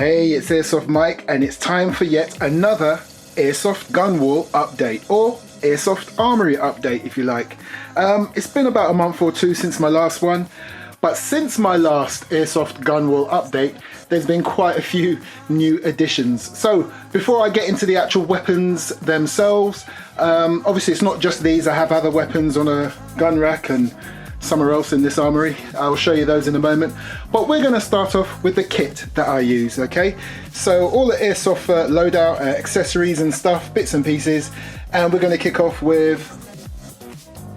Hey, it's Airsoft Mike, and it's time for yet another Airsoft gun wall update, or Airsoft Armory update if you like. It's been about a month or two since my last one, but since my last Airsoft gun wall update, there's been quite a few new additions. So before I get into the actual weapons themselves, obviously it's not just these, I have other weapons on a gun rack and somewhere else in this armory. I'll show you those in a moment, but we're going to start off with the kit that I use. Okay, so all the Airsoft loadout accessories and stuff, bits and pieces, and we're going to kick off with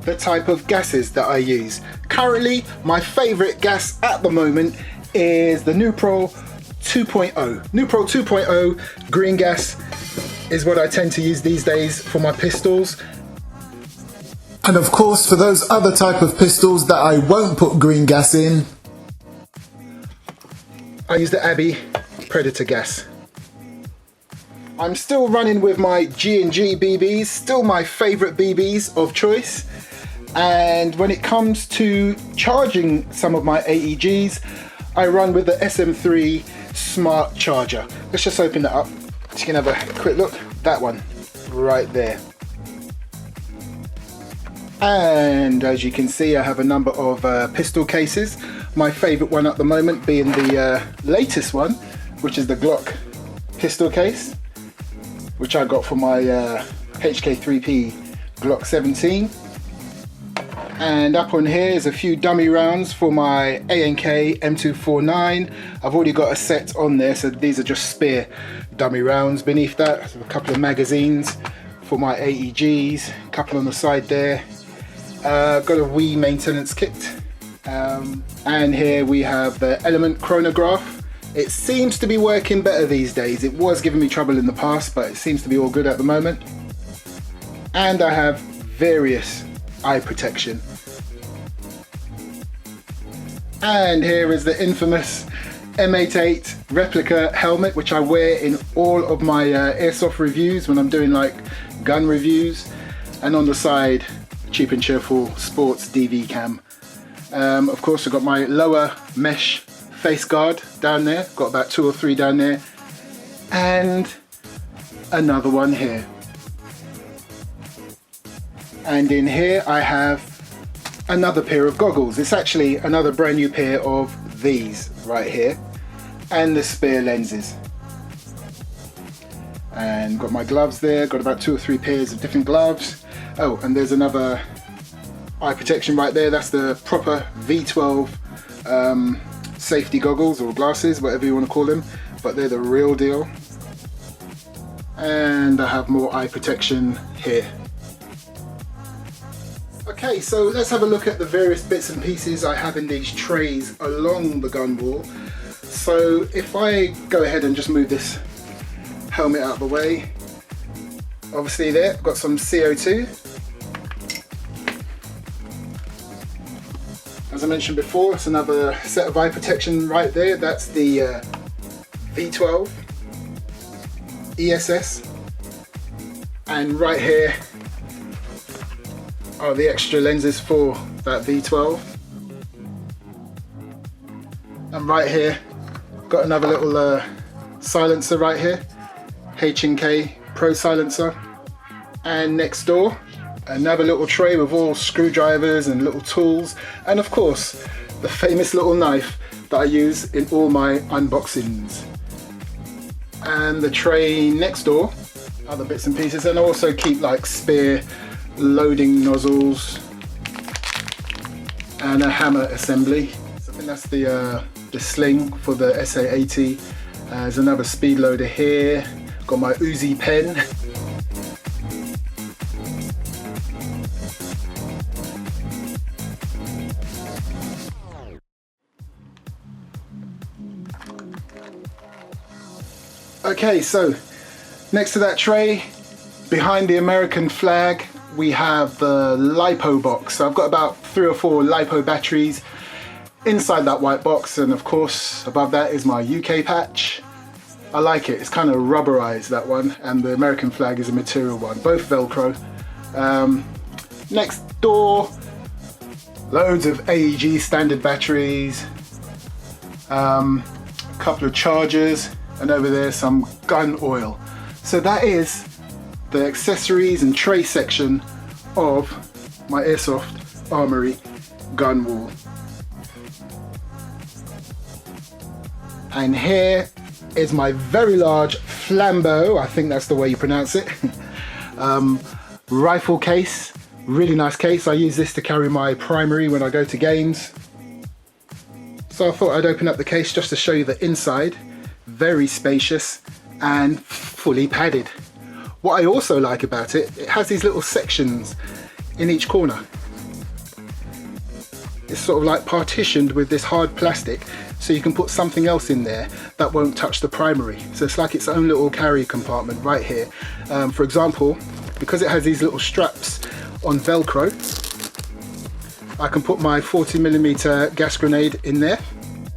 the type of gases that I use. Currently my favorite gas at the moment is the Nupro 2.0. Nupro 2.0 green gas is what I tend to use these days for my pistols. And of course, for those other type of pistols that I won't put green gas in, I use the Abbey Predator gas. I'm still running with my G&G BBs, still my favorite BBs of choice. And when it comes to charging some of my AEGs, I run with the SM3 Smart Charger. Let's just open that up so you can have a quick look. That one right there. And as you can see, I have a number of pistol cases. My favorite one at the moment being the latest one, which is the Glock pistol case, which I got for my HK3P Glock 17. And up on here is a few dummy rounds for my A&K M249. I've already got a set on there, so these are just spare dummy rounds. Beneath that, a couple of magazines for my AEGs, a couple on the side there. Got a wee maintenance kit, and here we have the Element chronograph. It seems to be working better these days. It was giving me trouble in the past, but it seems to be all good at the moment. And I have various eye protection. And here is the infamous M88 replica helmet, which I wear in all of my Airsoft reviews when I'm doing like gun reviews. And on the side, cheap and cheerful sports DV cam. Of course, I've got my lower mesh face guard down there, got about 2 or 3 down there, and another one here. And in here I have another pair of goggles. It's actually another brand new pair of these right here, and the spare lenses. And got my gloves there, got about 2 or 3 pairs of different gloves. Oh, and there's another eye protection right there. That's the proper V12 safety goggles or glasses, whatever you want to call them, but they're the real deal. And I have more eye protection here. Okay, so let's have a look at the various bits and pieces I have in these trays along the gun wall. So if I go ahead and just move this helmet out of the way, obviously there, I've got some CO2. As I mentioned before, it's another set of eye protection right there. That's the V12 ESS. And right here are the extra lenses for that V12. And right here, got another little silencer right here. H&K Pro silencer. And next door, another little tray with all screwdrivers and little tools, and of course the famous little knife that I use in all my unboxings. And the tray next door, other bits and pieces, and I also keep like spare loading nozzles and a hammer assembly. So I think that's the sling for the SA80. There's another speed loader here, got my Uzi pen. Okay, so next to that tray, behind the American flag, we have the LiPo box. So I've got about 3 or 4 LiPo batteries inside that white box, and of course above that is my UK patch. I like it, it's kind of rubberized, that one, and the American flag is a material one, both Velcro. Next door, loads of AEG standard batteries, a couple of chargers, and over there some gun oil. So that is the accessories and tray section of my Airsoft Armory gun wall. And here is my very large flambeau, I think that's the way you pronounce it, rifle case. Really nice case. I use this to carry my primary when I go to games. So I thought I'd open up the case just to show you the inside. Very spacious and fully padded. What I also like about it, it has these little sections in each corner. It's sort of like partitioned with this hard plastic, so you can put something else in there that won't touch the primary. So it's like its own little carry compartment right here. For example, because it has these little straps on Velcro, I can put my 40mm gas grenade in there,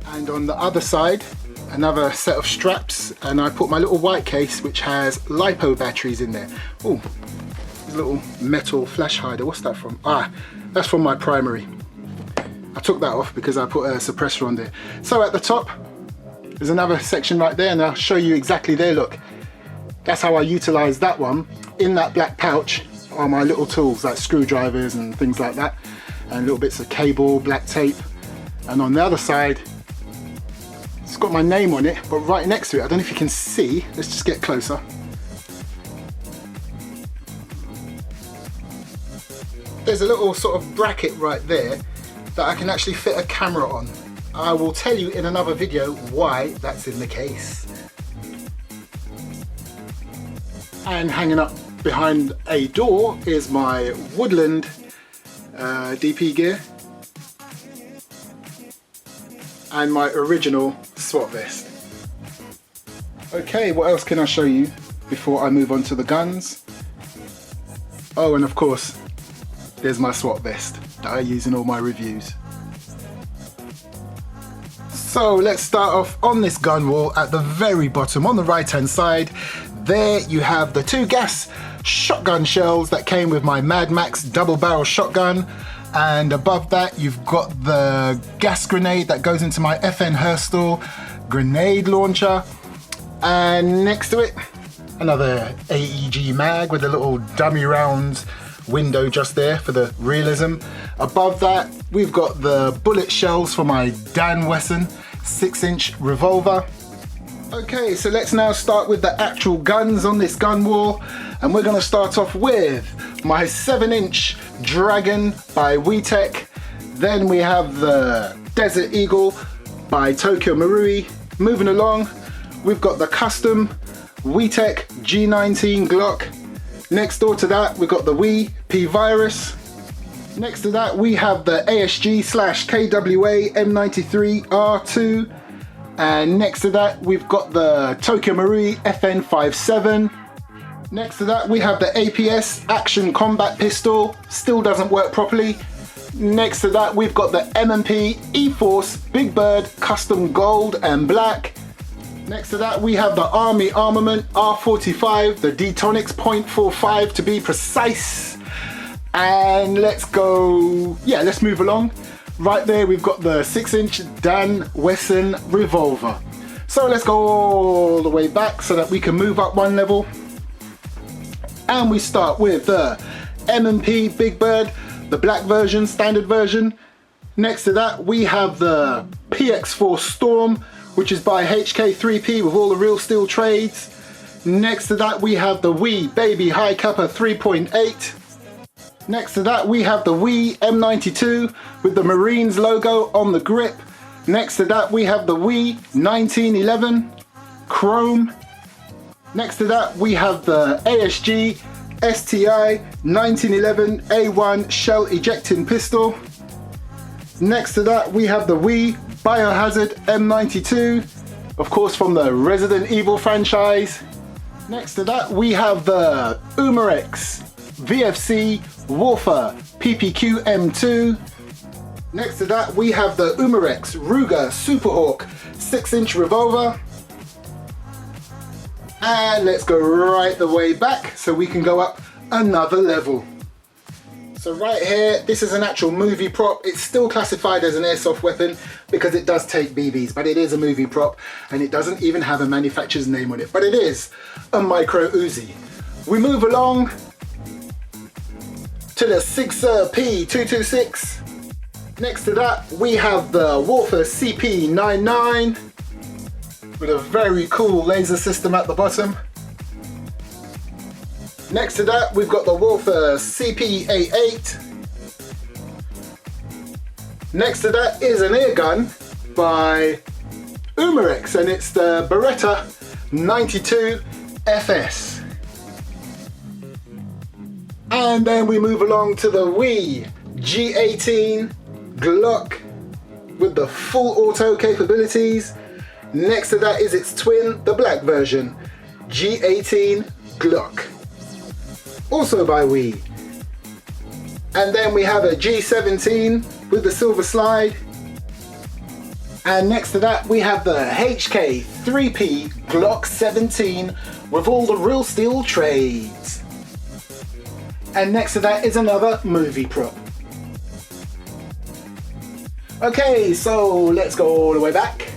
and on the other side another set of straps, and I put my little white case which has LiPo batteries in there. Oh, this little metal flash hider, what's that from? Ah, that's from my primary. I took that off because I put a suppressor on there. So at the top there's another section right there, and I'll show you exactly there. Look, that's how I utilize that one. In that black pouch are my little tools like screwdrivers and things like that, and little bits of cable, black tape. And on the other side it's got my name on it, but right next to it, I don't know if you can see, let's just get closer. There's a little sort of bracket right there that I can actually fit a camera on. I will tell you in another video why that's in the case. And hanging up behind a door is my Woodland DP gear and my original SWAT vest. Okay, what else can I show you before I move on to the guns? Oh, and of course, there's my SWAT vest that I use in all my reviews. So let's start off on this gun wall. At the very bottom on the right hand side, there you have the 2 gas shotgun shells that came with my Mad Max double barrel shotgun, and above that you've got the gas grenade that goes into my FN Herstal grenade launcher, and next to it another AEG mag with a little dummy rounds window just there for the realism. Above that we've got the bullet shells for my Dan Wesson 6-inch revolver. Okay, so let's now start with the actual guns on this gun wall, and we're going to start off with my 7-inch Dragon by WeTech. Then we have the Desert Eagle by Tokyo Marui. Moving along, we've got the custom WeTech G19 Glock. Next door to that we've got the Wii P-Virus. Next to that we have the ASG/KWA M93 R2. And next to that we've got the Tokyo Marui FN57. Next to that we have the APS Action Combat Pistol, still doesn't work properly. Next to that we've got the M&P E-Force Big Bird Custom Gold and Black. Next to that we have the Army Armament R45, the D-Tonics .45 to be precise. And let's move along. Right there we've got the 6-inch Dan Wesson revolver. So let's go all the way back so that we can move up one level. And we start with the M&P Big Bird, the black version, standard version. Next to that we have the PX4 Storm, which is by HK3P with all the real steel trades. Next to that we have the Wii Baby High Kappa 3.8. Next to that we have the Wii M92 with the Marines logo on the grip. Next to that we have the Wii 1911 Chrome. Next to that we have the ASG STI 1911 A1 shell ejecting pistol. Next to that we have the Wii Biohazard M92, of course from the Resident Evil franchise. Next to that we have the Umarex VFC Warfare PPQ M2. Next to that we have the Umarex Ruger Superhawk 6-inch revolver. And let's go right the way back so we can go up another level. So right here, this is an actual movie prop. It's still classified as an airsoft weapon because it does take BBs, but it is a movie prop and it doesn't even have a manufacturer's name on it, but it is a micro Uzi. We move along to the Sigsa P226. Next to that, we have the Walther CP99 with a very cool laser system at the bottom. Next to that, we've got the Walther CP88. Next to that is an air gun by Umarex, and it's the Beretta 92 FS. And then we move along to the Wii G18 Glock with the full auto capabilities. Next to that is its twin, the black version, G18 Glock, also by Wii. And then we have a G17 with the silver slide. And next to that we have the HK 3P Glock 17 with all the real steel trades. And next to that is another movie prop. Okay, so let's go all the way back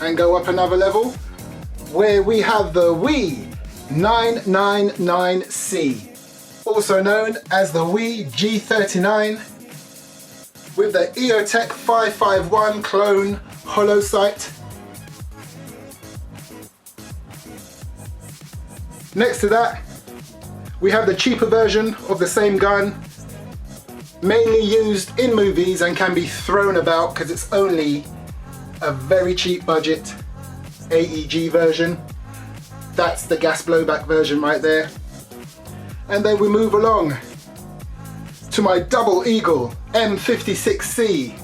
and go up another level where we have the Wii 999C, also known as the Wii G39, with the EOTech 551 clone hollow sight. Next to that, we have the cheaper version of the same gun, mainly used in movies and can be thrown about because it's only a very cheap budget AEG version. That's the gas blowback version right there. And then we move along to my Double Eagle M56C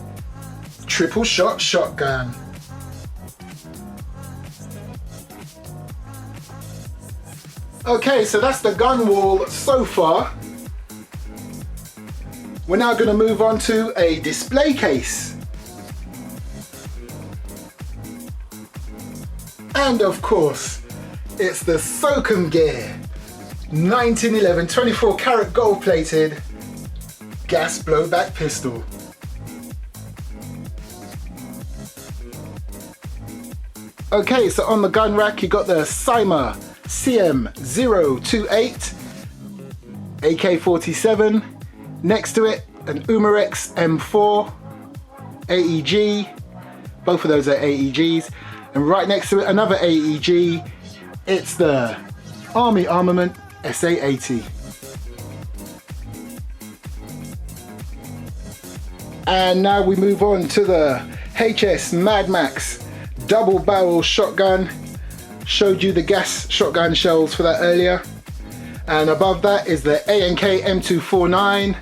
triple shot shotgun. Okay, so that's the gun wall so far. We're now going to move on to a display case. And of course, it's the Socom Gear 1911 24 karat gold plated gas blowback pistol. Okay, so on the gun rack you got the Cyma CM028 AK-47. Next to it, an Umarex M4 AEG. Both of those are AEGs. And right next to it, another AEG. It's the Army Armament SA-80. And now we move on to the HS Mad Max double barrel shotgun. Showed you the gas shotgun shells for that earlier. And above that is the A&K M249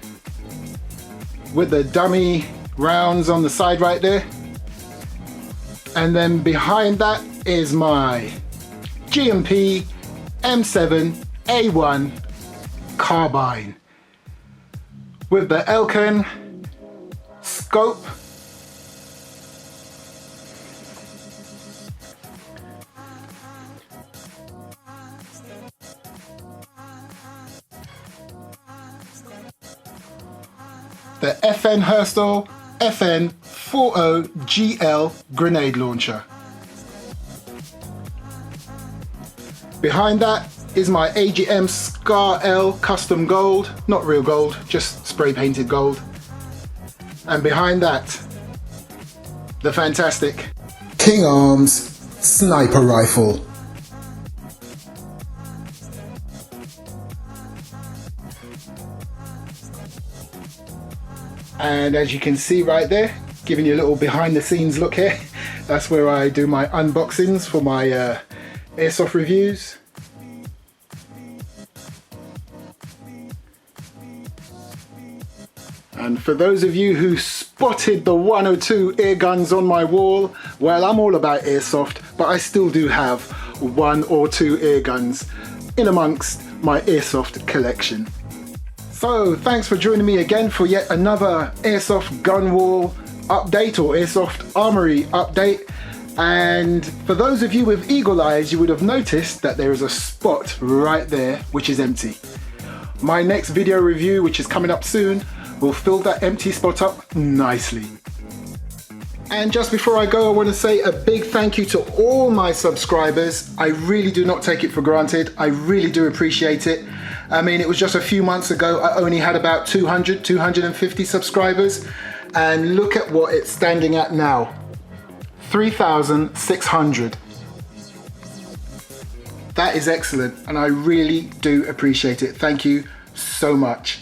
with the dummy rounds on the side right there. And then behind that is my G&P M7 A1 carbine with the Elkin scope. The FN Herstal FN40GL grenade launcher. Behind that is my AGM Scar L custom gold, not real gold, just spray painted gold. And behind that, the fantastic King Arms sniper rifle. And as you can see right there, giving you a little behind the scenes look here, that's where I do my unboxings for my airsoft reviews. And for those of you who spotted the 102 air guns on my wall, well, I'm all about airsoft, but I still do have 1 or 2 air guns in amongst my airsoft collection. So thanks for joining me again for yet another airsoft gun wall update or airsoft armory update. And for those of you with eagle eyes, you would have noticed that there is a spot right there which is empty. My next video review, which is coming up soon, will fill that empty spot up nicely. And just before I go, I want to say a big thank you to all my subscribers. I really do not take it for granted. I really do appreciate it. I mean, it was just a few months ago, I only had about 200, 250 subscribers. And look at what it's standing at now. 3,600. That is excellent, and I really do appreciate it. Thank you so much.